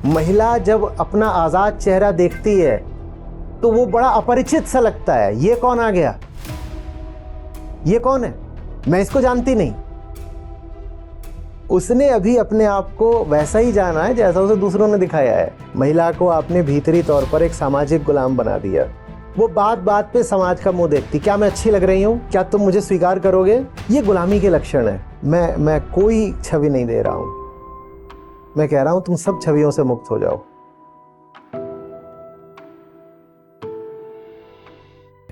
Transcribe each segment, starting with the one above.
महिला जब अपना आजाद चेहरा देखती है तो वो बड़ा अपरिचित सा लगता है। ये कौन आ गया, ये कौन है, मैं इसको जानती नहीं। उसने अभी अपने आप को वैसा ही जाना है जैसा उसे दूसरों ने दिखाया है। महिला को आपने भीतरी तौर पर एक सामाजिक गुलाम बना दिया। वो बात बात पे समाज का मुंह देखती, क्या मैं अच्छी लग रही हूँ, क्या तुम मुझे स्वीकार करोगे। ये गुलामी के लक्षण है। मैं कोई छवि नहीं दे रहा हूं, मैं कह रहा हूं तुम सब छवियों से मुक्त हो जाओ।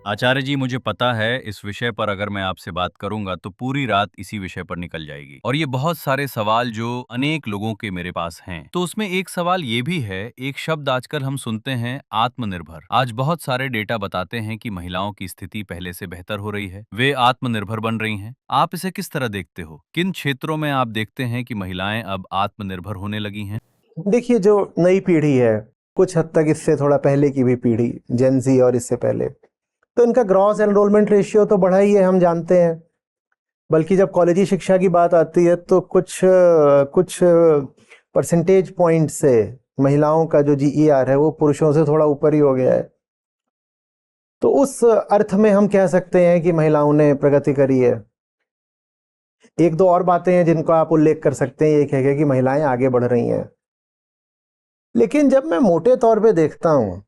आचार्य जी, मुझे पता है इस विषय पर अगर मैं आपसे बात करूंगा तो पूरी रात इसी विषय पर निकल जाएगी, और ये बहुत सारे सवाल जो अनेक लोगों के मेरे पास हैं। तो उसमें एक सवाल ये भी है, एक शब्द आजकल हम सुनते हैं, आत्मनिर्भर। आज बहुत सारे डेटा बताते हैं कि महिलाओं की स्थिति पहले से बेहतर हो रही है, वे आत्मनिर्भर बन रही हैं। आप इसे किस तरह देखते हो? किन क्षेत्रों में आप देखते हैं कि महिलाएं अब आत्मनिर्भर होने लगी हैं? देखिए, जो नई पीढ़ी है, कुछ हद तक इससे थोड़ा पहले की भी पीढ़ी, जेन ज़ी और इससे पहले, तो इनका ग्रॉस एनरोलमेंट रेशियो तो बढ़ा ही है, हम जानते हैं। बल्कि जब कॉलेजी शिक्षा की बात आती है तो कुछ परसेंटेज पॉइंट से महिलाओं का जो जीईआर है वो पुरुषों से थोड़ा ऊपर ही हो गया है। तो उस अर्थ में हम कह सकते हैं कि महिलाओं ने प्रगति करी है। एक दो और बातें हैं जिनको आप उल्लेख कर सकते हैं। एक है कि महिलाएं आगे बढ़ रही हैं, लेकिन जब मैं मोटे तौर पे देखता हूं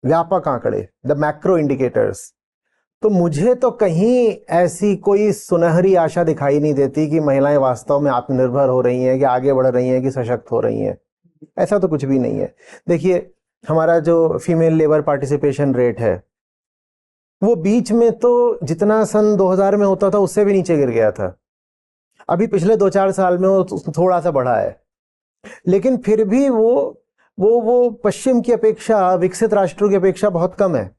व्यापक आंकड़े, द मैक्रो इंडिकेटर्स, तो मुझे तो कहीं ऐसी कोई सुनहरी आशा दिखाई नहीं देती कि महिलाएं वास्तव में आत्मनिर्भर हो रही हैं, कि आगे बढ़ रही हैं, कि सशक्त हो रही हैं। ऐसा तो कुछ भी नहीं है। देखिए, हमारा जो फीमेल लेबर पार्टिसिपेशन रेट है वो बीच में तो जितना सन 2000 में होता था उससे भी नीचे गिर गया था। अभी पिछले 2-4 साल में वो थोड़ा सा बढ़ा है, लेकिन फिर भी वो पश्चिम की अपेक्षा, विकसित राष्ट्रों की अपेक्षा बहुत कम है।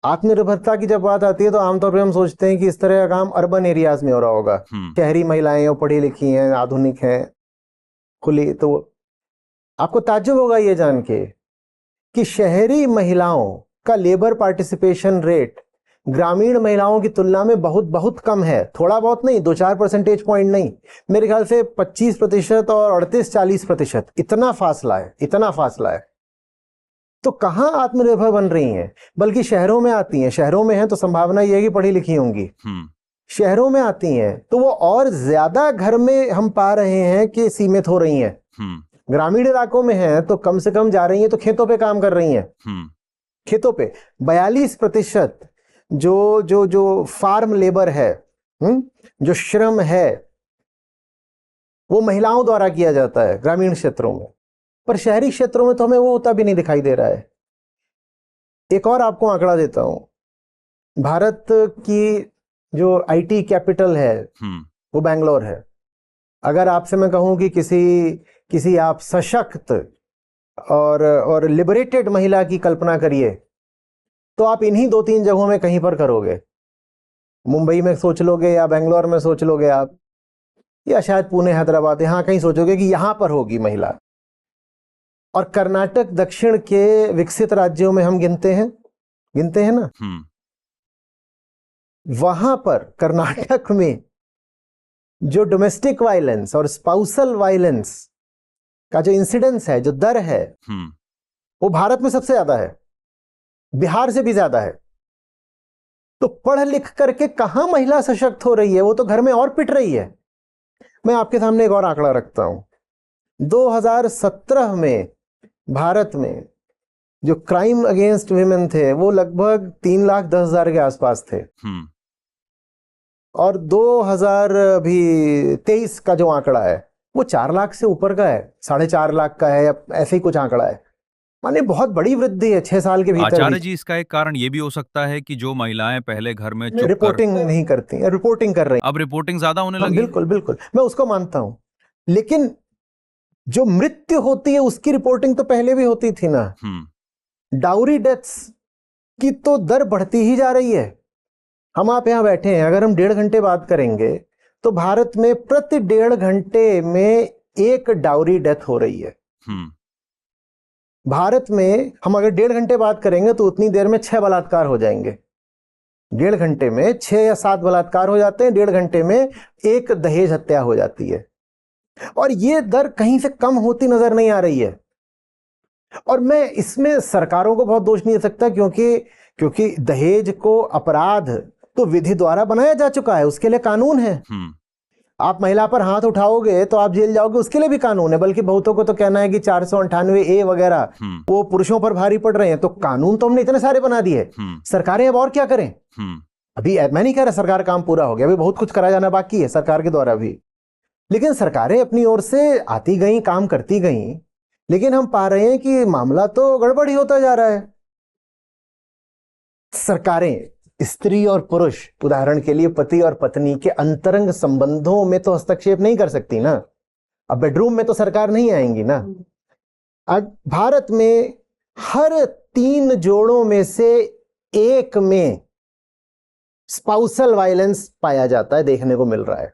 आत्मनिर्भरता की जब बात आती है तो आमतौर पर हम सोचते हैं कि इस तरह का काम अर्बन एरियाज में हो रहा होगा। शहरी महिलाएं वो पढ़ी लिखी हैं, आधुनिक हैं, खुली। तो आपको ताज्जुब होगा ये जान के कि शहरी महिलाओं का लेबर पार्टिसिपेशन रेट ग्रामीण महिलाओं की तुलना में बहुत बहुत कम है। थोड़ा बहुत नहीं, 2-4 परसेंटेज पॉइंट नहीं, मेरे ख्याल से 25% और 38-40%, इतना फासला है, इतना फासला है। तो कहां आत्मनिर्भर बन रही हैं? बल्कि शहरों में आती हैं। शहरों में हैं तो संभावना यह है कि पढ़ी लिखी होंगी। शहरों में आती हैं तो वो और ज्यादा घर में हम पा रहे हैं कि सीमित हो रही हैं। ग्रामीण इलाकों में हैं तो कम से कम जा रही हैं तो खेतों पे काम कर रही हैं। खेतों पे 42% जो फार्म लेबर है, जो श्रम है, वो महिलाओं द्वारा किया जाता है ग्रामीण क्षेत्रों में। पर शहरी क्षेत्रों में तो हमें वो होता भी नहीं दिखाई दे रहा है। एक और आपको आंकड़ा देता हूं। भारत की जो आईटी कैपिटल है वो बैंगलोर है। अगर आपसे मैं कहूं कि किसी आप सशक्त और लिबरेटेड महिला की कल्पना करिए तो आप इन्हीं 2-3 जगहों में कहीं पर करोगे। मुंबई में सोच लोगे, या बेंगलोर में सोच लोगे आप, या शायद पुणे, हैदराबाद, यहां कहीं सोचोगे कि यहां पर होगी महिला। और कर्नाटक दक्षिण के विकसित राज्यों में हम गिनते हैं ना, वहां पर कर्नाटक में जो डोमेस्टिक वायलेंस और स्पाउसल वायलेंस का जो इंसिडेंस है, जो दर है, वो भारत में सबसे ज्यादा है, बिहार से भी ज्यादा है। तो पढ़ लिख करके कहां महिला सशक्त हो रही है? वो तो घर में और पिट रही है। मैं आपके सामने एक और आंकड़ा रखता हूं। 2017 में भारत में जो क्राइम अगेंस्ट विमेन थे वो लगभग 3,10,000 के आसपास थे। और 2023 का जो आंकड़ा है वो 4 लाख से ऊपर का है, 4.5 लाख का है, या ऐसे ही कुछ आंकड़ा है। माने बहुत बड़ी वृद्धि है 6 साल के भीतर। आचार्य जी, इसका एक कारण ये भी हो सकता है कि जो महिलाएं पहले घर में रिपोर्टिंग नहीं करती, रिपोर्टिंग कर रही, अब रिपोर्टिंग ज्यादा होने लगी। बिल्कुल बिल्कुल, मैं उसको मानता हूं, लेकिन जो मृत्यु होती है उसकी रिपोर्टिंग तो पहले भी होती थी ना। डाउरी डेथ्स की तो दर बढ़ती ही जा रही है। हम आप यहां बैठे हैं, अगर हम 1.5 घंटे बात करेंगे तो भारत में प्रति 1.5 घंटे में एक डाउरी डेथ हो रही है। भारत में हम अगर 1.5 घंटे बात करेंगे तो उतनी देर में 6 बलात्कार हो जाएंगे। 1.5 घंटे में 6 या 7 बलात्कार हो जाते हैं, 1.5 घंटे में एक दहेज हत्या हो जाती है। और ये दर कहीं से कम होती नजर नहीं आ रही है। और मैं इसमें सरकारों को बहुत दोष नहीं दे सकता, क्योंकि दहेज को अपराध तो विधि द्वारा बनाया जा चुका है, उसके लिए कानून है। आप महिला पर हाथ उठाओगे तो आप जेल जाओगे, उसके लिए भी कानून है। बल्कि बहुतों को तो कहना है कि 498A वगैरह वो पुरुषों पर भारी पड़ रहे हैं। तो कानून तो हमने इतने सारे बना दिए, सरकारें अब और क्या करें। अभी मैं नहीं कह रहा सरकार काम पूरा हो गया, अभी बहुत कुछ करा जाना बाकी है सरकार के द्वारा भी। लेकिन सरकारें अपनी ओर से आती गई, काम करती गई, लेकिन हम पा रहे हैं कि मामला तो गड़बड़ ही होता जा रहा है। सरकारें स्त्री और पुरुष, उदाहरण के लिए पति और पत्नी के अंतरंग संबंधों में तो हस्तक्षेप नहीं कर सकती ना। अब बेडरूम में तो सरकार नहीं आएंगी ना। अब भारत में हर 3 जोड़ों में से एक में स्पाउसल वायलेंस पाया जाता है, देखने को मिल रहा है।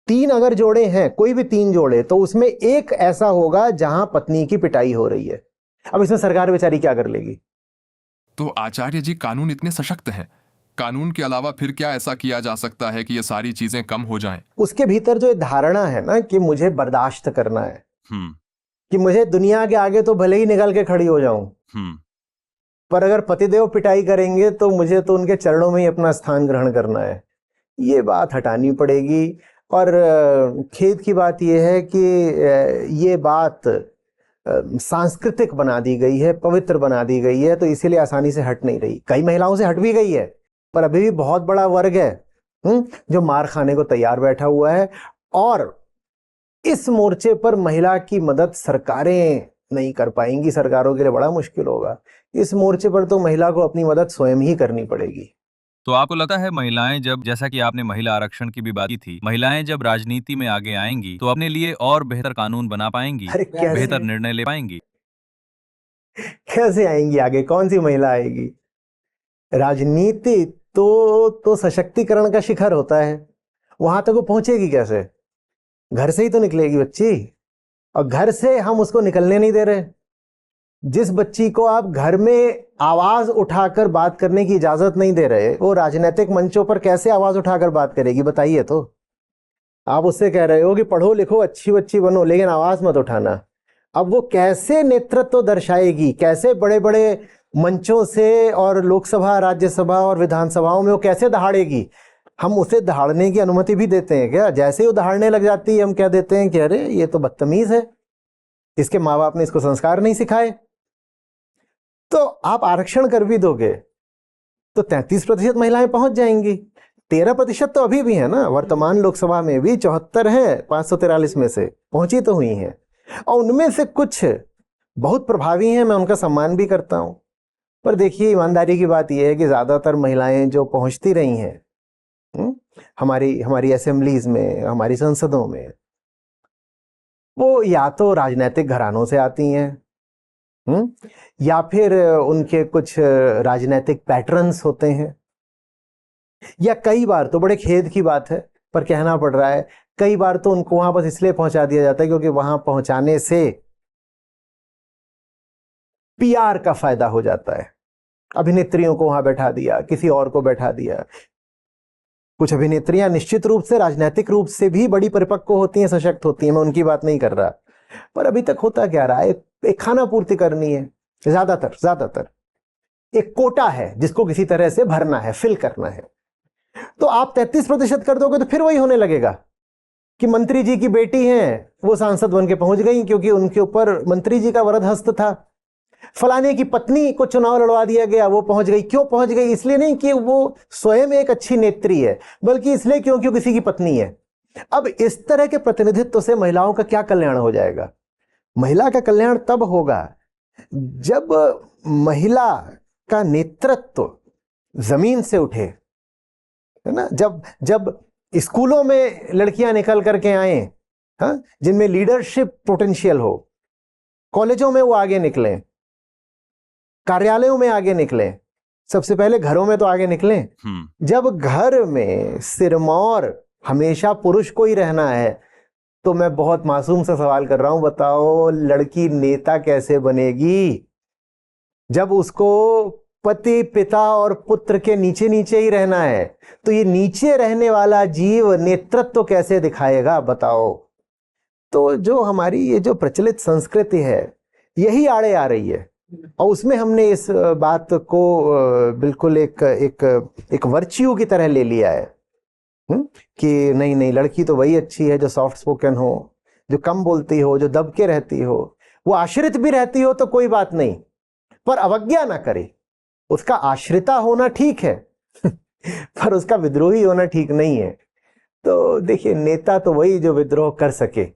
3 अगर जोड़े हैं, कोई भी 3 जोड़े, तो उसमें एक ऐसा होगा जहां पत्नी की पिटाई हो रही है। अब इसमें सरकार बेचारी क्या कर लेगी। तो आचार्य जी, कानून इतने सशक्त हैं, कानून के अलावा फिर क्या ऐसा किया जा सकता है कि ये सारी चीजें कम हो जाएं? उसके भीतर जो धारणा है ना कि मुझे बर्दाश्त करना है, कि मुझे दुनिया के आगे तो भले ही निकल के खड़ी हो जाऊं, पर अगर पतिदेव पिटाई करेंगे तो मुझे तो उनके चरणों में ही अपना स्थान ग्रहण करना है, ये बात हटानी पड़ेगी। और खेद की बात यह है कि ये बात सांस्कृतिक बना दी गई है, पवित्र बना दी गई है, तो इसीलिए आसानी से हट नहीं रही। कई महिलाओं से हट भी गई है, पर अभी भी बहुत बड़ा वर्ग है जो मार खाने को तैयार बैठा हुआ है। और इस मोर्चे पर महिला की मदद सरकारें नहीं कर पाएंगी, सरकारों के लिए बड़ा मुश्किल होगा। इस मोर्चे पर तो महिला को अपनी मदद स्वयं ही करनी पड़ेगी। तो आपको लगता है महिलाएं जब, जैसा कि आपने महिला आरक्षण की भी बात की थी, महिलाएं जब राजनीति में आगे आएंगी तो अपने लिए और बेहतर कानून बना पाएंगी, बेहतर निर्णय ले पाएंगी? कैसे आएंगी आगे, कौन सी महिला आएगी? राजनीति तो सशक्तिकरण का शिखर होता है, वहां तक वो पहुंचेगी कैसे? घर से ही तो निकलेगी बच्ची, और घर से हम उसको निकलने नहीं दे रहे। जिस बच्ची को आप घर में आवाज उठाकर बात करने की इजाजत नहीं दे रहे, वो राजनीतिक मंचों पर कैसे आवाज उठाकर बात करेगी बताइए। तो आप उससे कह रहे हो कि पढ़ो लिखो, अच्छी बच्ची बनो, लेकिन आवाज मत उठाना। अब वो कैसे नेतृत्व दर्शाएगी, कैसे बड़े बड़े मंचों से और लोकसभा, राज्यसभा और विधानसभाओं में वो कैसे दहाड़ेगी? हम उसे दहाड़ने की अनुमति भी देते हैं क्या? जैसे ही वो दहाड़ने लग जाती है हम कह देते हैं कि अरे ये तो बदतमीज है, इसके माँ बाप ने इसको संस्कार नहीं सिखाए। तो आप आरक्षण कर भी दोगे तो 33% महिलाएं पहुंच जाएंगी। 13% तो अभी भी है ना, वर्तमान लोकसभा में भी 74 है 543 में से पहुंची तो हुई हैं, और उनमें से कुछ बहुत प्रभावी हैं, मैं उनका सम्मान भी करता हूं। पर देखिए, ईमानदारी की बात यह है कि ज्यादातर महिलाएं जो पहुंचती रही हैं हमारी असेंबलीज में, हमारी संसदों में, वो या तो राजनीतिक घरानों से आती हैं, या फिर उनके कुछ राजनीतिक पैटर्न्स होते हैं, या कई बार तो, बड़े खेद की बात है पर कहना पड़ रहा है, कई बार तो उनको वहां बस इसलिए पहुंचा दिया जाता है क्योंकि वहां पहुंचाने से पीआर का फायदा हो जाता है। अभिनेत्रियों को वहां बैठा दिया, किसी और को बैठा दिया। कुछ अभिनेत्रियां निश्चित रूप से राजनीतिक रूप से भी बड़ी परिपक्व होती हैं, सशक्त होती हैं, मैं उनकी बात नहीं कर रहा, पर अभी तक होता क्या रहा है, एक खाना पूर्ति करनी है, ज्यादातर एक कोटा है जिसको किसी तरह से भरना है, फिल करना है। तो आप 33% कर दोगे तो फिर वही होने लगेगा कि मंत्री जी की बेटी हैं, वो सांसद बन के पहुंच गई क्योंकि उनके ऊपर मंत्री जी का वरद हस्त था। फलाने की पत्नी को चुनाव लड़वा दिया गया, वो पहुंच गई। क्यों पहुंच गई? इसलिए नहीं कि वो स्वयं एक अच्छी नेत्री है, बल्कि इसलिए क्योंकि वो किसी की पत्नी है। अब इस तरह के प्रतिनिधित्व से महिलाओं का क्या कल्याण हो जाएगा? महिला का कल्याण तब होगा जब महिला का नेतृत्व जमीन से उठे, है ना। जब स्कूलों में लड़कियां निकल करके आए, हाँ, जिनमें लीडरशिप पोटेंशियल हो, कॉलेजों में वो आगे निकलें, कार्यालयों में आगे निकलें, सबसे पहले घरों में तो आगे निकलें। जब घर में सिरमौर हमेशा पुरुष को ही रहना है, तो मैं बहुत मासूम सा सवाल कर रहा हूं, बताओ लड़की नेता कैसे बनेगी? जब उसको पति, पिता और पुत्र के नीचे नीचे ही रहना है, तो ये नीचे रहने वाला जीव नेतृत्व कैसे दिखाएगा? बताओ। तो जो हमारी ये जो प्रचलित संस्कृति है यही आड़े आ रही है, और उसमें हमने इस बात को बिल्कुल एक वर्च्यू की तरह ले लिया है कि नहीं नहीं, लड़की तो वही अच्छी है जो सॉफ्ट स्पोकन हो, जो कम बोलती हो, जो दब के रहती हो, वो आश्रित भी रहती हो तो कोई बात नहीं, पर अवज्ञा ना करे। उसका आश्रिता होना ठीक है पर उसका विद्रोही होना ठीक नहीं है। तो देखिए, नेता तो वही जो विद्रोह कर सके।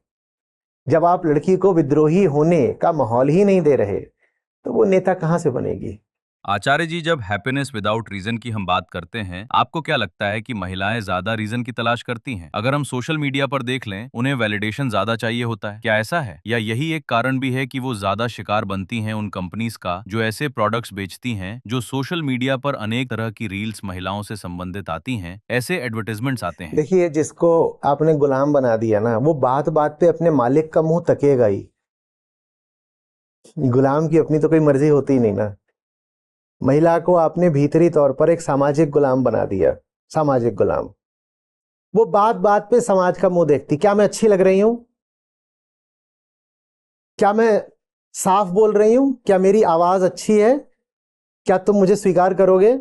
जब आप लड़की को विद्रोही होने का माहौल ही नहीं दे रहे तो वो नेता कहां से बनेगी। आचार्य जी, जब हैप्पीनेस विदाउट रीजन की हम बात करते हैं, आपको क्या लगता है कि महिलाएं ज्यादा रीजन की तलाश करती हैं? अगर हम सोशल मीडिया पर देख लें, उन्हें वैलिडेशन ज्यादा चाहिए होता है, क्या ऐसा है? या यही एक कारण भी है कि वो ज्यादा शिकार बनती हैं उन कंपनीज का जो ऐसे प्रोडक्ट्स बेचती हैं जो सोशल मीडिया पर अनेक तरह की रील्स महिलाओं से संबंधित आती हैं, ऐसे एडवर्टाइजमेंट्स आते हैं। देखिए, जिसको आपने गुलाम बना दिया ना, वो बात बात पे अपने मालिक का मुंह तकेगा ही। गुलाम की अपनी तो कोई मर्जी होती नहीं ना। महिला को आपने भीतरी तौर पर एक सामाजिक गुलाम बना दिया, सामाजिक गुलाम। वो बात बात पे समाज का मुंह देखती। क्या मैं अच्छी लग रही हूं? क्या मैं साफ बोल रही हूं? क्या मेरी आवाज अच्छी है? क्या तुम मुझे स्वीकार करोगे?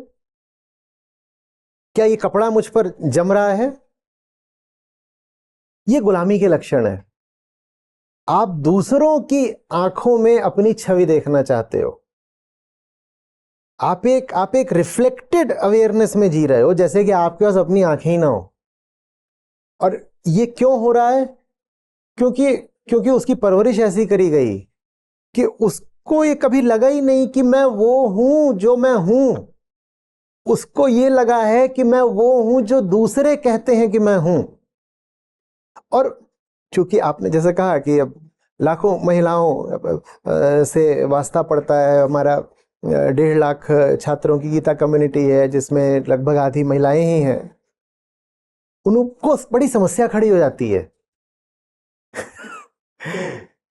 क्या ये कपड़ा मुझ पर जम रहा है? ये गुलामी के लक्षण है। आप दूसरों की आंखों में अपनी छवि देखना चाहते हो। आप एक रिफ्लेक्टेड अवेयरनेस में जी रहे हो, जैसे कि आपके पास अपनी आंखें ही ना हो। और ये क्यों हो रहा है? क्योंकि उसकी परवरिश ऐसी करी गई कि उसको ये कभी लगा ही नहीं कि मैं वो हूं जो मैं हूं। उसको ये लगा है कि मैं वो हूं जो दूसरे कहते हैं कि मैं हूं। और चूंकि आपने जैसे कहा कि अब लाखों महिलाओं से वास्ता पड़ता है, हमारा 1.5 लाख छात्रों की गीता कम्युनिटी है जिसमें लगभग आधी महिलाएं ही हैं। उनको बड़ी समस्या खड़ी हो जाती है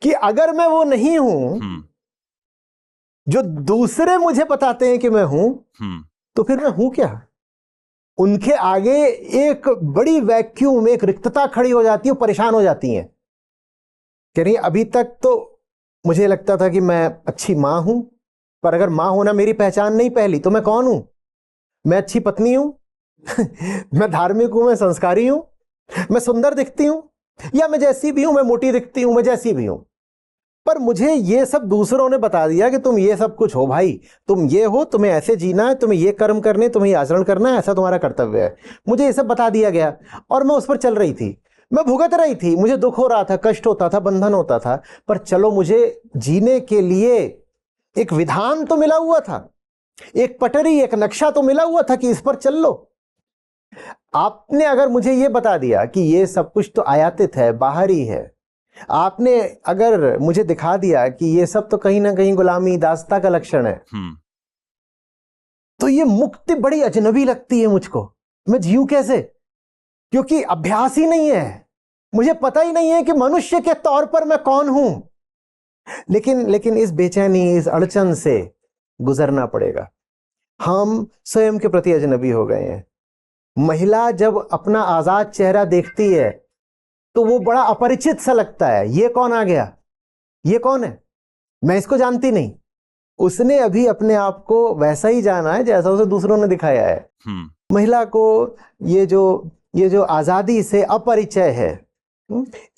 कि अगर मैं वो नहीं हूं जो दूसरे मुझे बताते हैं कि मैं हूं, तो फिर मैं हूं क्या? उनके आगे एक बड़ी वैक्यूम, एक रिक्तता खड़ी हो जाती है, परेशान हो जाती हैं। कह रही अभी तक तो मुझे लगता था कि मैं अच्छी मां हूं, पर अगर मां होना मेरी पहचान नहीं पहली तो मैं कौन हूं? मैं अच्छी पत्नी हूं मैं धार्मिक हूं, मैं संस्कारी हूं, मैं सुंदर दिखती हूं, या मैं जैसी भी हूं, मैं मोटी दिखती हूं, मैं जैसी भी हूं। पर मुझे ये सब दूसरों ने बता दिया कि तुम ये सब कुछ हो भाई, तुम ये हो, तुम्हें ऐसे जीना है, तुम्हें ये कर्म करने, तुम्हें ये आचरण करना है, ऐसा तुम्हारा कर्तव्य है। मुझे ये सब बता दिया गया और मैं उस पर चल रही थी, मैं भुगत रही थी। मुझे दुख हो रहा था, कष्ट होता था, बंधन होता था, पर चलो, मुझे जीने के लिए एक विधान तो मिला हुआ था, एक पटरी, एक नक्शा तो मिला हुआ था कि इस पर चल लो। आपने अगर मुझे ये बता दिया कि ये सब कुछ तो आयातित है, बाहरी है, आपने अगर मुझे दिखा दिया कि ये सब तो कहीं ना कहीं गुलामी, दासता का लक्षण है, तो ये मुक्ति बड़ी अजनबी लगती है मुझको। मैं जीऊं कैसे? क्योंकि अभ्यास ही नहीं है, मुझे पता ही नहीं है कि मनुष्य के तौर पर मैं कौन हूं। लेकिन इस बेचैनी, इस अड़चन से गुजरना पड़ेगा। हम स्वयं के प्रति अजनबी हो गए हैं। महिला जब अपना आजाद चेहरा देखती है तो वो बड़ा अपरिचित सा लगता है। ये कौन आ गया? ये कौन है? मैं इसको जानती नहीं। उसने अभी अपने आप को वैसा ही जाना है जैसा उसे दूसरों ने दिखाया है। महिला को ये जो आजादी से अपरिचय है,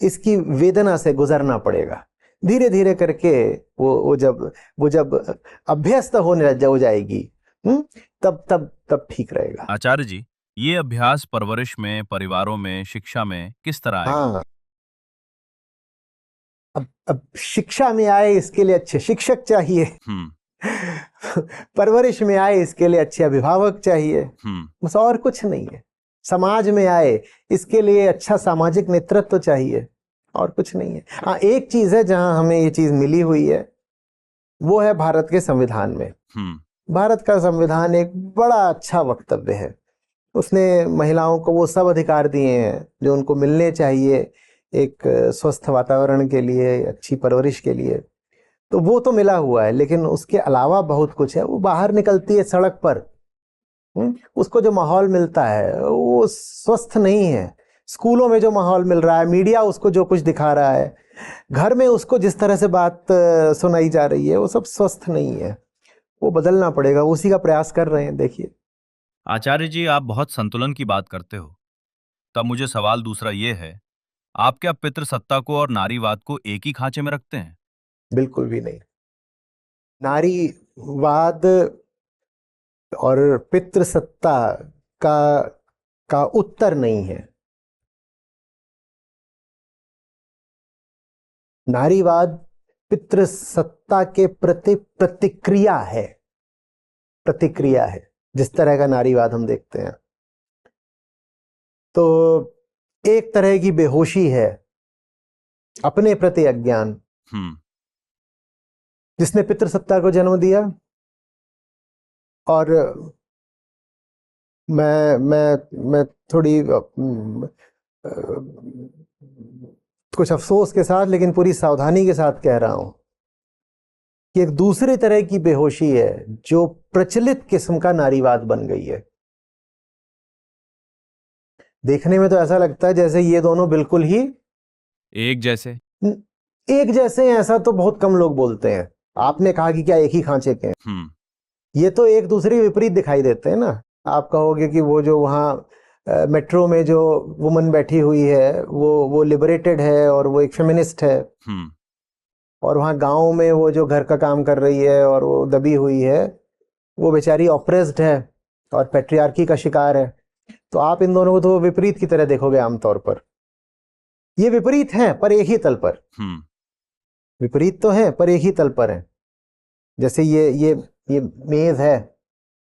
इसकी वेदना से गुजरना पड़ेगा। धीरे धीरे करके वो जब अभ्यस्त होने हो जाएगी, तब ठीक रहेगा। आचार्य जी, ये अभ्यास परवरिश में, परिवारों में, शिक्षा में किस तरह आएगा? हाँ, अब शिक्षा में आए इसके लिए अच्छे शिक्षक चाहिए परवरिश में आए इसके लिए अच्छे अभिभावक चाहिए, बस और कुछ नहीं है। समाज में आए इसके लिए अच्छा सामाजिक नेतृत्व चाहिए, और कुछ नहीं है। हाँ, एक चीज है जहां हमें ये चीज मिली हुई है, वो है भारत के संविधान में। भारत का संविधान एक बड़ा अच्छा वक्तव्य है। उसने महिलाओं को वो सब अधिकार दिए हैं जो उनको मिलने चाहिए, एक स्वस्थ वातावरण के लिए, अच्छी परवरिश के लिए। तो वो तो मिला हुआ है, लेकिन उसके अलावा बहुत कुछ है। वो बाहर निकलती है सड़क पर, उसको जो माहौल मिलता है वो स्वस्थ नहीं है। स्कूलों में जो माहौल मिल रहा है, मीडिया उसको जो कुछ दिखा रहा है, घर में उसको जिस तरह से बात सुनाई जा रही है, वो सब स्वस्थ नहीं है। वो बदलना पड़ेगा, उसी का प्रयास कर रहे हैं। देखिए आचार्य जी, आप बहुत संतुलन की बात करते हो। तब मुझे सवाल दूसरा ये है, आप क्या पितृसत्ता को और नारीवाद को एक ही खांचे में रखते हैं? बिल्कुल भी नहीं। नारीवाद और पितृसत्ता का का उत्तर नहीं है। नारीवाद पितृसत्ता के प्रति प्रतिक्रिया है, प्रतिक्रिया है। जिस तरह का नारीवाद हम देखते हैं, तो एक तरह की बेहोशी है, अपने प्रति अज्ञान, जिसने पितृसत्ता को जन्म दिया। और मैं थोड़ी कुछ अफसोस के साथ लेकिन पूरी सावधानी के साथ कह रहा हूं कि एक दूसरे तरह की बेहोशी है जो प्रचलित किस्म का नारीवाद बन गई है। देखने में तो ऐसा लगता है जैसे ये दोनों बिल्कुल ही एक जैसे हैं। ऐसा तो बहुत कम लोग बोलते हैं। आपने कहा कि क्या एक ही खांचे के हैं। ये तो एक दूसरे विपरीत दिखाई देते हैं ना। आप कहोगे कि वो जो वहाँ मेट्रो में जो वुमन बैठी हुई है वो लिबरेटेड है और वो एक फेमिनिस्ट है, और वहाँ गांव में वो जो घर का काम कर रही है और वो दबी हुई है, वो बेचारी ऑप्रेस्ड है और पैट्रियार्की का शिकार है। तो आप इन दोनों को तो विपरीत की तरह देखोगे आमतौर पर। ये विपरीत हैं पर एक ही तल पर। विपरीत तो हैं पर एक ही तल पर हैं। जैसे ये मेज है,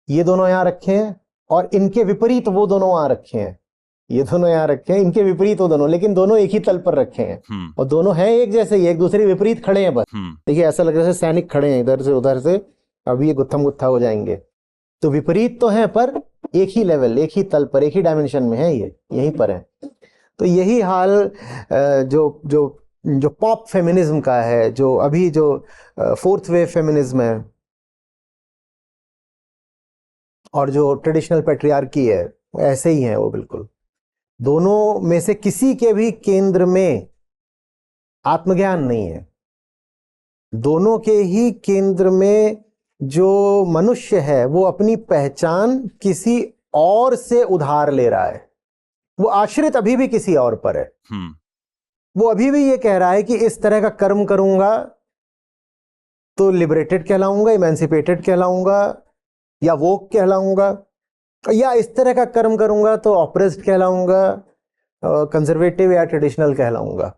ये दोनों यहाँ रखे हैं और इनके विपरीत वो दोनों वहां रखे हैं। ये दोनों यहाँ रखे हैं, इनके विपरीत वो दोनों, लेकिन दोनों एक ही तल पर रखे हैं और दोनों हैं एक जैसे ही, एक दूसरे विपरीत खड़े हैं। बस देखिए ऐसा लग रहा है सैनिक खड़े हैं इधर से उधर से, अभी ये गुत्थम गुत्था हो जाएंगे। तो विपरीत तो हैं पर एक ही लेवल, एक ही तल पर, एक ही डायमेंशन में है, ये यहीं पर है। तो यही हाल जो जो जो पॉप फेमिनिज्म का है, जो अभी जो फोर्थ वेव फेमिनिज्म है और जो ट्रेडिशनल पैट्रियार्की है, ऐसे ही है वो बिल्कुल। दोनों में से किसी के भी केंद्र में आत्मज्ञान नहीं है। दोनों के ही केंद्र में जो मनुष्य है वो अपनी पहचान किसी और से उधार ले रहा है। वो आश्रित अभी भी किसी और पर है। वो अभी भी ये कह रहा है कि इस तरह का कर्म करूंगा तो लिबरेटेड कहलाऊंगा, इमेंसिपेटेड कहलाऊंगा, या वोक कहलाऊंगा, या इस तरह का कर्म करूंगा तो ऑप्रेस्ड कहलाऊंगा, कंजर्वेटिव या ट्रेडिशनल कहलाऊंगा।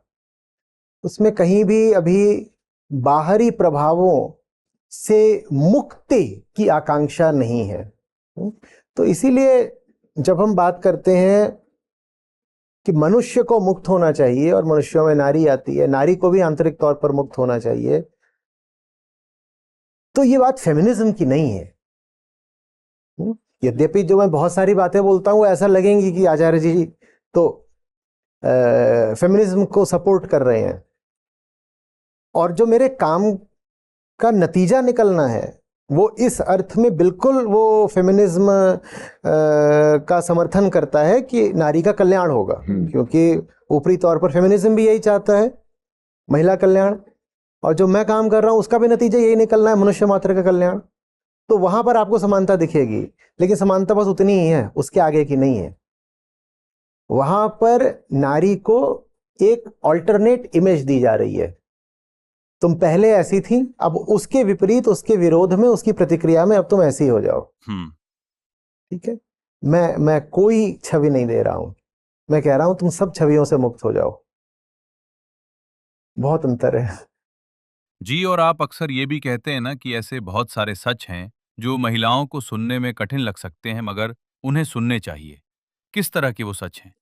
उसमें कहीं भी अभी बाहरी प्रभावों से मुक्ति की आकांक्षा नहीं है। तो इसीलिए जब हम बात करते हैं कि मनुष्य को मुक्त होना चाहिए और मनुष्यों में नारी आती है, नारी को भी आंतरिक तौर पर मुक्त होना चाहिए, तो ये बात फेमिनिज्म की नहीं है। यद्यपि जो मैं बहुत सारी बातें बोलता हूं ऐसा लगेंगी कि आचार्य जी तो फेमिनिज्म को सपोर्ट कर रहे हैं, और जो मेरे काम का नतीजा निकलना है वो इस अर्थ में बिल्कुल वो फेमिनिज्म का समर्थन करता है कि नारी का कल्याण होगा, क्योंकि ऊपरी तौर पर फेमिनिज्म भी यही चाहता है, महिला कल्याण। और जो मैं काम कर रहा हूं उसका भी नतीजा यही निकलना है, मनुष्य मात्र का कल्याण। तो वहां पर आपको समानता दिखेगी, लेकिन समानता बस उतनी ही है, उसके आगे की नहीं है। वहां पर नारी को एक ऑल्टरनेट इमेज दी जा रही है। तुम पहले ऐसी थी, अब उसके विपरीत, उसके विरोध में, उसकी प्रतिक्रिया में अब तुम ऐसी हो जाओ। ठीक है, मैं कोई छवि नहीं दे रहा हूं, मैं कह रहा हूं तुम सब छवियों से मुक्त हो जाओ। बहुत अंतर है जी। और आप अक्सर ये भी कहते हैं ना कि ऐसे बहुत सारे सच हैं जो महिलाओं को सुनने में कठिन लग सकते हैं, मगर उन्हें सुनने चाहिए। किस तरह के वो सच हैं?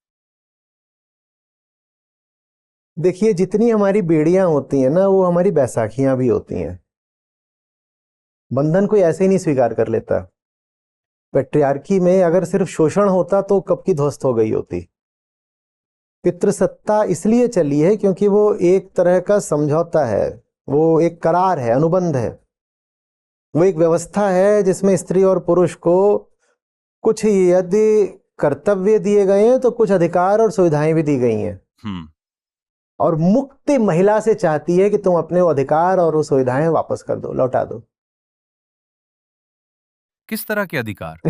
देखिए, जितनी हमारी बेड़ियां होती हैं ना, वो हमारी बैसाखियां भी होती हैं। बंधन कोई ऐसे ही नहीं स्वीकार कर लेता। पैट्रियार्की में अगर सिर्फ शोषण होता तो कब की ध्वस्त हो गई होती। पितृसत्ता इसलिए चली है क्योंकि वो एक तरह का समझौता है, वो एक करार है, अनुबंध है, वो एक व्यवस्था है जिसमें स्त्री और पुरुष को कुछ यदि कर्तव्य दिए गए हैं तो कुछ अधिकार और सुविधाएं भी दी गई हैं। और मुक्ति महिला से चाहती है कि तुम अपने वो अधिकार और वो सुविधाएं वापस कर दो, लौटा दो। किस तरह के अधिकार?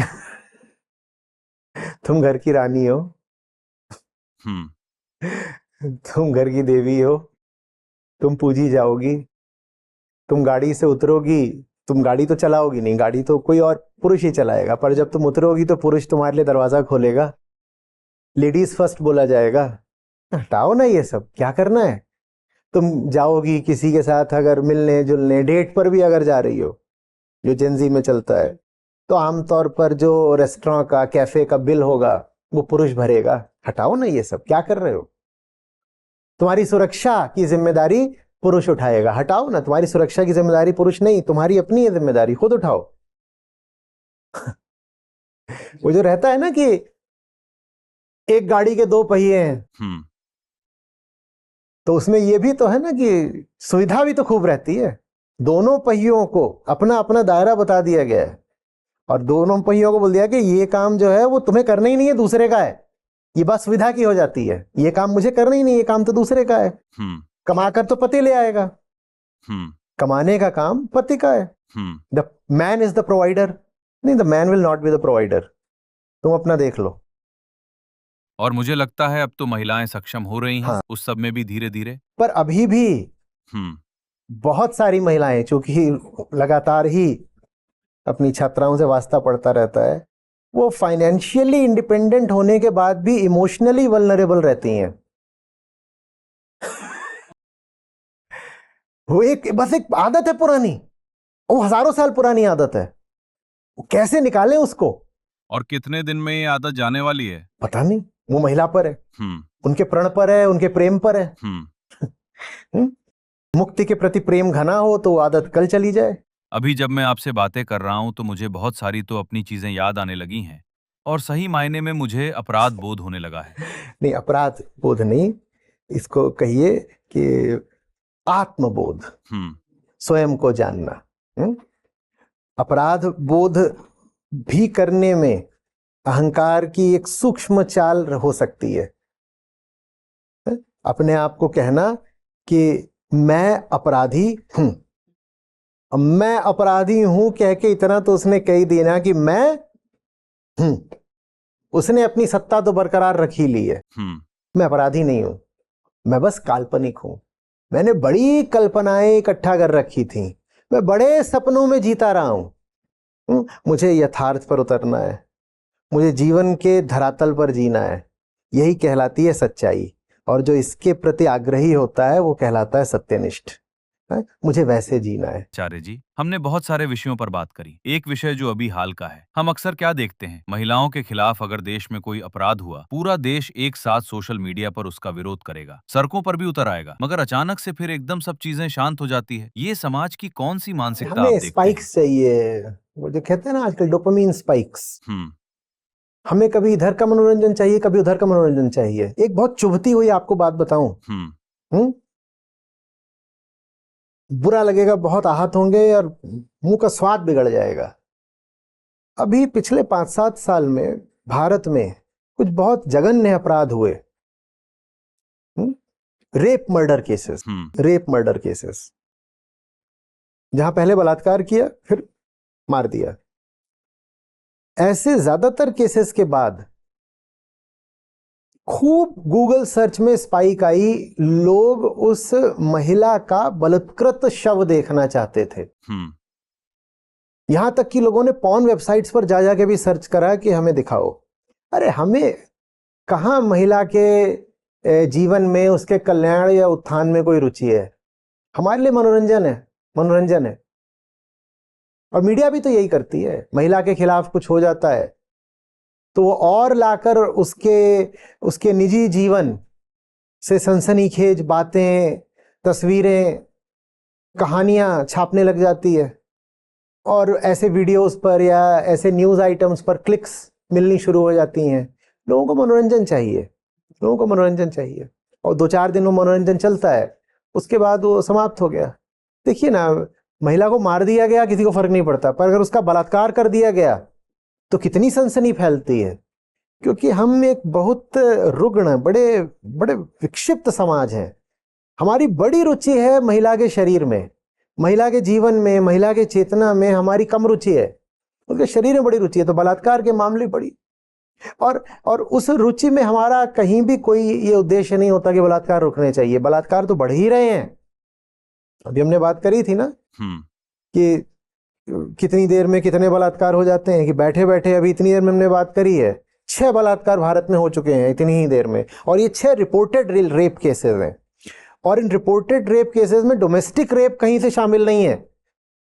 तुम घर की रानी हो, तुम घर की देवी हो, तुम पूजी जाओगी, तुम गाड़ी से उतरोगी, तुम गाड़ी तो चलाओगी नहीं, गाड़ी तो कोई और पुरुष ही चलाएगा, पर जब तुम उतरोगी तो पुरुष तुम्हारे लिए दरवाजा खोलेगा, लेडीज फर्स्ट बोला जाएगा। हटाओ ना ये सब, क्या करना है? तुम जाओगी किसी के साथ अगर मिलने जुलने, डेट पर भी अगर जा रही हो, जो जेनजी में चलता है, तो आमतौर पर जो रेस्टोरेंट का कैफे का बिल होगा वो पुरुष भरेगा। हटाओ ना ये सब, क्या कर रहे हो? तुम्हारी सुरक्षा की जिम्मेदारी पुरुष उठाएगा, हटाओ ना। तुम्हारी सुरक्षा की जिम्मेदारी पुरुष नहीं, तुम्हारी अपनी है जिम्मेदारी, खुद उठाओ। वो जो रहता है ना कि एक गाड़ी के दो पहिए हैं, तो उसमें ये भी तो है ना कि सुविधा भी तो खूब रहती है। दोनों पहियों को अपना अपना दायरा बता दिया गया है और दोनों पहियों को बोल दिया कि ये काम जो है वो तुम्हें करना ही नहीं है, दूसरे का है। ये बात सुविधा की हो जाती है, ये काम मुझे करना ही नहीं, ये काम तो दूसरे का है। कमाकर तो पति ले आएगा, कमाने का काम पति का है। The man is the provider. नहीं, the man will not be the provider. तुम अपना देख लो। और मुझे लगता है अब तो महिलाएं सक्षम हो रही हैं, उस सब में भी धीरे धीरे। पर अभी भी बहुत सारी महिलाएं, चूंकि लगातार ही अपनी छात्राओं से वास्ता पड़ता रहता है, वो फाइनेंशियली इंडिपेंडेंट होने के बाद भी इमोशनली वल्नरेबल रहती हैं। वो बस एक आदत है पुरानी, वो हजारों साल पुरानी आदत है। वो कैसे निकालें उसको? और कितने दिन में ये आदत जाने वाली है पता नहीं, वो महिला पर है, उनके प्रण पर है, उनके प्रेम पर है। मुक्ति के प्रति प्रेम घना हो तो आदत कल चली जाए। अभी जब मैं आपसे बातें कर रहा हूं तो मुझे बहुत सारी तो अपनी चीजें याद आने लगी हैं और सही मायने में मुझे अपराध बोध होने लगा है। नहीं, अपराध बोध नहीं, इसको कहिए कि आत्मबोध, स्वयं को जानना। अपराध बोध भी करने में अहंकार की एक सूक्ष्म चाल हो सकती है। अपने आप को कहना कि मैं अपराधी हूं। मैं अपराधी हूं कह के इतना तो उसने कह दिया कि मैं हूं, उसने अपनी सत्ता तो बरकरार रखी ली है। मैं अपराधी नहीं हूं, मैं बस काल्पनिक हूं। मैंने बड़ी कल्पनाएं इकट्ठा कर रखी थी, मैं बड़े सपनों में जीता रहा हूं। मुझे यथार्थ पर उतरना है, मुझे जीवन के धरातल पर जीना है। यही कहलाती है सच्चाई। और जो इसके प्रति आग्रही होता है वो कहलाता है सत्यनिष्ठ। मुझे वैसे जीना है। आचार्य जी, हमने बहुत सारे विषयों पर बात करी। एक विषय जो अभी हाल का है, हम अक्सर क्या देखते हैं, महिलाओं के खिलाफ अगर देश में कोई अपराध हुआ, पूरा देश एक साथ सोशल मीडिया पर उसका विरोध करेगा, सड़कों पर भी उतर आएगा, मगर अचानक से फिर एकदम सब चीजें शांत हो जाती है। ये समाज की कौन सी मानसिकता आप देखते हैं? स्पाइक्स चाहिए, वो जो कहते हैं ना आजकल डोपामिन स्पाइक्स। हमें कभी इधर का मनोरंजन चाहिए, कभी उधर का मनोरंजन चाहिए। एक बहुत चुभती हुई आपको बात बताऊं, बुरा लगेगा, बहुत आहत होंगे और मुंह का स्वाद बिगड़ जाएगा। अभी पिछले 5-7 साल में भारत में कुछ बहुत जघन्य अपराध हुए। रेप मर्डर केसेस, जहां पहले बलात्कार किया फिर मार दिया। ऐसे ज्यादातर केसेस के बाद खूब गूगल सर्च में स्पाइक आई, लोग उस महिला का बलात्कृत शव देखना चाहते थे। यहां तक कि लोगों ने पॉर्न वेबसाइट्स पर जा जाके भी सर्च करा कि हमें दिखाओ। अरे हमें कहां महिला के जीवन में, उसके कल्याण या उत्थान में कोई रुचि है? हमारे लिए मनोरंजन है। और मीडिया भी तो यही करती है। महिला के खिलाफ कुछ हो जाता है तो वो और लाकर उसके निजी जीवन से सनसनीखेज बातें, तस्वीरें, कहानियां छापने लग जाती है और ऐसे वीडियोस पर या ऐसे न्यूज़ आइटम्स पर क्लिक्स मिलनी शुरू हो जाती हैं। लोगों को मनोरंजन चाहिए और 2-4 दिन वो मनोरंजन चलता है, उसके बाद वो समाप्त हो गया। देखिए ना, महिला को मार दिया गया, किसी को फर्क नहीं पड़ता, पर अगर उसका बलात्कार कर दिया गया तो कितनी सनसनी फैलती है। क्योंकि हम एक बहुत रुग्ण, बड़े बड़े विक्षिप्त समाज हैं। हमारी बड़ी रुचि है महिला के शरीर में, महिला के जीवन में, महिला के चेतना में हमारी कम रुचि है, उसके शरीर में बड़ी रुचि है। तो बलात्कार के मामले बड़ी, और उस रुचि में हमारा कहीं भी कोई ये उद्देश्य नहीं होता कि बलात्कार रुकने चाहिए। बलात्कार तो बढ़ ही रहे हैं। अभी हमने बात करी थी ना कि कितनी देर में कितने बलात्कार हो जाते हैं, कि बैठे बैठे अभी इतनी देर में हमने बात करी है 6 बलात्कार भारत में हो चुके हैं इतनी ही देर में, और ये 6 रिपोर्टेड रेप केसेस हैं। और इन रिपोर्टेड रेप केसेस में डोमेस्टिक रेप कहीं से शामिल नहीं है,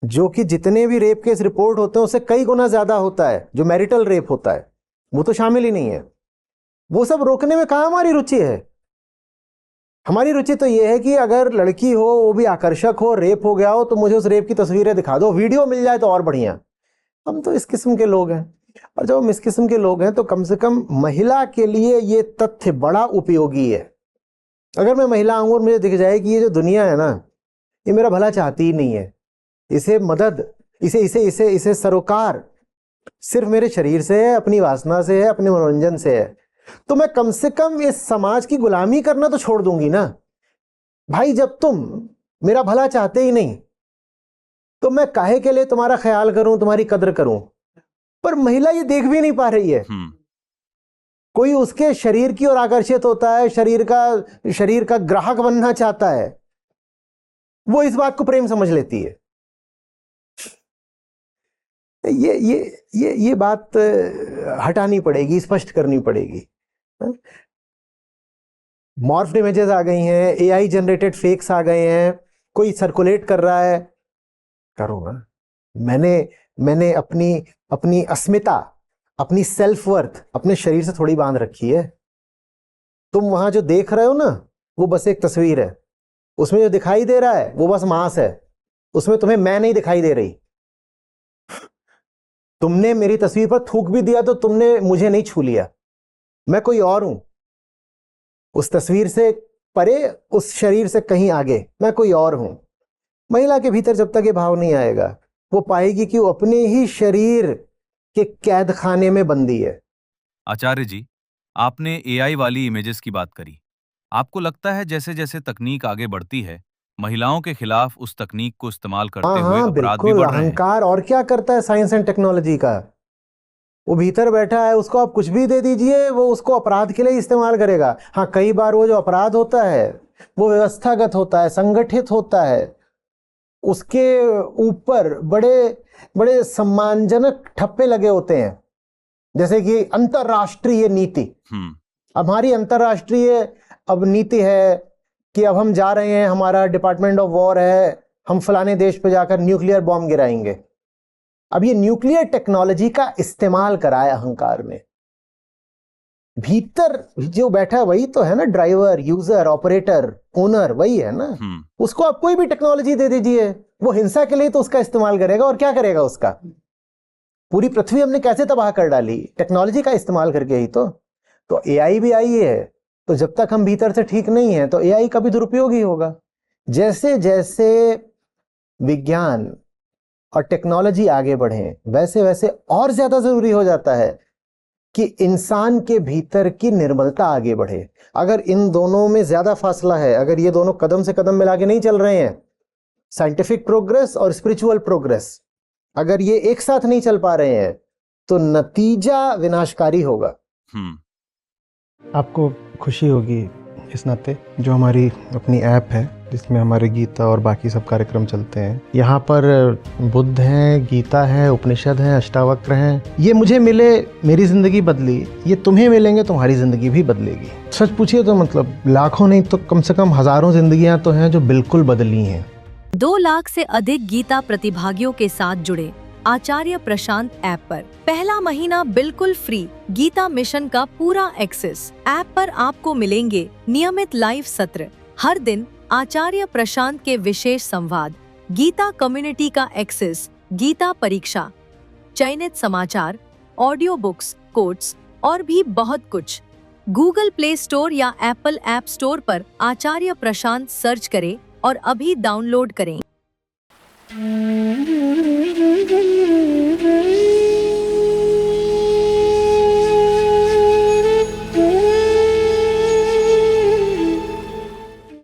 जो कि जितने भी रेप केस रिपोर्ट होते हैं उससे कई गुना ज्यादा होता है। जो मैरिटल रेप होता है वो तो शामिल ही नहीं है। वो सब रोकने में कहाँ हमारी रुचि है? हमारी रुचि तो ये है कि अगर लड़की हो, वो भी आकर्षक हो, रेप हो गया हो, तो मुझे उस रेप की तस्वीरें दिखा दो, वीडियो मिल जाए तो और बढ़िया। हम तो इस किस्म के लोग हैं। और जब हम इस किस्म के लोग हैं तो कम से कम महिला के लिए ये तथ्य बड़ा उपयोगी है। अगर मैं महिला आऊँ और मुझे दिख जाए कि ये जो दुनिया है ना, ये मेरा भला चाहती ही नहीं है, इसे मदद, इसे इसे इसे इसे सरोकार सिर्फ मेरे शरीर से है, अपनी वासना से है, अपने मनोरंजन से है, तो मैं कम से कम इस समाज की गुलामी करना तो छोड़ दूंगी ना भाई। जब तुम मेरा भला चाहते ही नहीं तो मैं काहे के लिए तुम्हारा ख्याल करूं, तुम्हारी कदर करूं? पर महिला ये देख भी नहीं पा रही है। कोई उसके शरीर की ओर आकर्षित होता है, शरीर का ग्राहक बनना चाहता है, वो इस बात को प्रेम समझ लेती है। ये बात हटानी पड़ेगी, स्पष्ट करनी पड़ेगी। मॉर्फ्ड इमेजेस आ गई हैं, एआई जनरेटेड फेक्स आ गए हैं, कोई सर्कुलेट कर रहा है, करो ना। मैंने अपनी अस्मिता, अपनी सेल्फ वर्थ अपने शरीर से थोड़ी बांध रखी है। तुम वहां जो देख रहे हो ना, वो बस एक तस्वीर है। उसमें जो दिखाई दे रहा है वो बस मांस है, उसमें तुम्हें मैं नहीं दिखाई दे रही। तुमने मेरी तस्वीर पर थूक भी दिया तो तुमने मुझे नहीं छू लिया, मैं कोई और हूं। उस तस्वीर से परे, उस शरीर से कहीं आगे मैं कोई और हूं। महिला के भीतर जब तक ये भाव नहीं आएगा, वो पाएगी कि वो अपने ही शरीर के कैद खाने में बंदी है। आचार्य जी, आपने एआई वाली इमेजेस की बात करी। आपको लगता है जैसे जैसे तकनीक आगे बढ़ती है, महिलाओं के खिलाफ उस तकनीक को इस्तेमाल करते हुए अपराध भी बढ़ रहे हैं? अहंकार और क्या करता है साइंस एंड टेक्नोलॉजी का। वो भीतर बैठा है, उसको आप कुछ भी दे दीजिए, वो उसको अपराध के लिए इस्तेमाल करेगा। हाँ, कई बार वो जो अपराध होता है वो व्यवस्थागत होता है, संगठित होता है, उसके ऊपर बड़े बड़े सम्मानजनक ठप्पे लगे होते हैं, जैसे कि अंतरराष्ट्रीय नीति। अब हमारी अंतरराष्ट्रीय अब नीति है कि अब हम जा रहे हैं, हमारा डिपार्टमेंट ऑफ वॉर है, हम फलाने देश पे जाकर न्यूक्लियर बॉम्ब गिराएंगे। अब ये न्यूक्लियर टेक्नोलॉजी का इस्तेमाल कराया अहंकार ने। भीतर जो बैठा है वही तो है ना, ड्राइवर, यूजर, ऑपरेटर, ओनर वही है ना। उसको आप कोई भी टेक्नोलॉजी दे दीजिए, वो हिंसा के लिए तो उसका इस्तेमाल करेगा। और क्या करेगा उसका? पूरी पृथ्वी हमने कैसे तबाह कर डाली? टेक्नोलॉजी का इस्तेमाल करके ही तो एआई भी आई है। तो जब तक हम भीतर से ठीक नहीं है तो एआई का भी दुरुपयोग ही होगा। जैसे जैसे विज्ञान और टेक्नोलॉजी आगे बढ़े, वैसे वैसे और ज्यादा जरूरी हो जाता है कि इंसान के भीतर की निर्मलता आगे बढ़े। अगर इन दोनों में ज्यादा फासला है, अगर ये दोनों कदम से कदम मिला के नहीं चल रहे हैं, साइंटिफिक प्रोग्रेस और स्पिरिचुअल प्रोग्रेस, अगर ये एक साथ नहीं चल पा रहे हैं तो नतीजा विनाशकारी होगा। आपको खुशी होगी इस नाते जो हमारी अपनी ऐप है जिसमें हमारे गीता और बाकी सब कार्यक्रम चलते हैं, यहाँ पर बुद्ध हैं, गीता है, उपनिषद हैं, अष्टावक्र हैं। ये मुझे मिले, मेरी जिंदगी बदली, ये तुम्हें मिलेंगे, तुम्हारी जिंदगी भी बदलेगी। सच पूछिए तो मतलब लाखों नहीं तो कम से कम हजारों जिंदगियां तो हैं जो बिल्कुल बदली हैं। 2 लाख से अधिक गीता प्रतिभागियों के साथ जुड़े आचार्य प्रशांत ऐप पर पहला महीना बिल्कुल फ्री गीता मिशन का पूरा एक्सेस। ऐप पर आपको मिलेंगे नियमित लाइव सत्र, हर दिन आचार्य प्रशांत के विशेष संवाद, गीता कम्युनिटी का एक्सेस, गीता परीक्षा, चयनित समाचार, ऑडियो बुक्स, कोट्स और भी बहुत कुछ। गूगल प्ले स्टोर या एप्पल ऐप स्टोर पर आचार्य प्रशांत सर्च करें और अभी डाउनलोड करें।